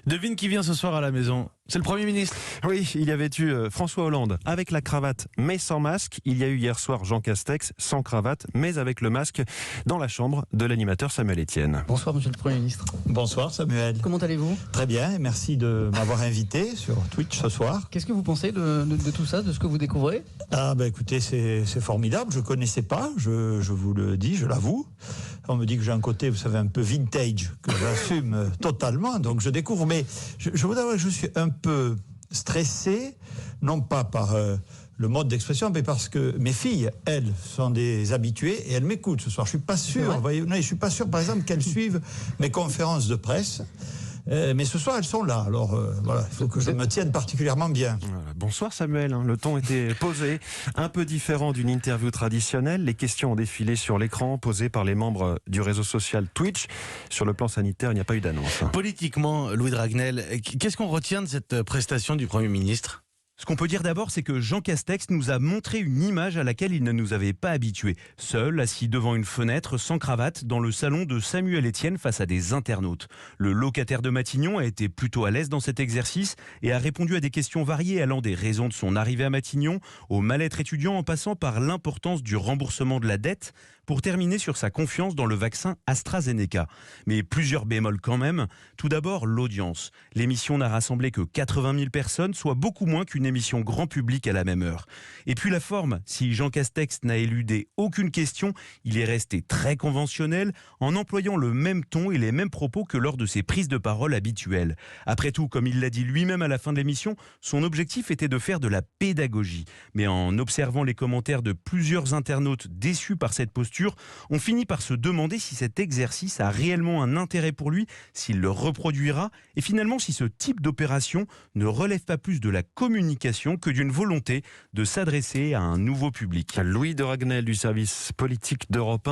Devine qui vient ce soir à la maison. C'est le Premier ministre. Oui, il y avait eu François Hollande avec la cravate mais sans masque. Il y a eu hier soir Jean Castex sans cravate mais avec le masque dans la chambre de l'animateur Samuel Etienne. Bonsoir Monsieur le Premier ministre. Bonsoir Samuel. Comment allez-vous? Très bien et merci de m'avoir invité sur Twitch ce soir. Qu'est-ce que vous pensez de tout ça, de ce que vous découvrez? Écoutez, c'est formidable, je ne connaissais pas, je vous le dis, je l'avoue. On me dit que j'ai un côté, vous savez, un peu vintage, que j'assume totalement, donc je découvre. Mais je voudrais dire que je suis un peu stressé, non pas par le mode d'expression, mais parce que mes filles, elles, sont des habituées et elles m'écoutent ce soir. Je suis pas sûr, je suis pas sûr, par exemple, qu'elles suivent mes conférences de presse. Mais ce soir, elles sont là. Alors, voilà, il faut que je me tienne particulièrement bien. Voilà. Bonsoir Samuel, le ton était posé, un peu différent d'une interview traditionnelle. Les questions ont défilé sur l'écran, posées par les membres du réseau social Twitch. Sur le plan sanitaire, il n'y a pas eu d'annonce. Politiquement, Louis Dragnel, qu'est-ce qu'on retient de cette prestation du Premier ministre ? Ce qu'on peut dire d'abord, c'est que Jean Castex nous a montré une image à laquelle il ne nous avait pas habitués. Seul, assis devant une fenêtre, sans cravate, dans le salon de Samuel Etienne face à des internautes. Le locataire de Matignon a été plutôt à l'aise dans cet exercice et a répondu à des questions variées allant des raisons de son arrivée à Matignon, au mal-être étudiant en passant par l'importance du remboursement de la dette, pour terminer sur sa confiance dans le vaccin AstraZeneca. Mais plusieurs bémols quand même. Tout d'abord, l'audience. L'émission n'a rassemblé que 80 000 personnes, soit beaucoup moins qu'une émission grand public à la même heure. Et puis la forme, si Jean Castex n'a éludé aucune question, il est resté très conventionnel en employant le même ton et les mêmes propos que lors de ses prises de parole habituelles. Après tout, comme il l'a dit lui-même à la fin de l'émission, son objectif était de faire de la pédagogie. Mais en observant les commentaires de plusieurs internautes déçus par cette posture, on finit par se demander si cet exercice a réellement un intérêt pour lui, s'il le reproduira, et finalement si ce type d'opération ne relève pas plus de la communication que d'une volonté de s'adresser à un nouveau public. Louis Dragnel du service politique d'Europe 1.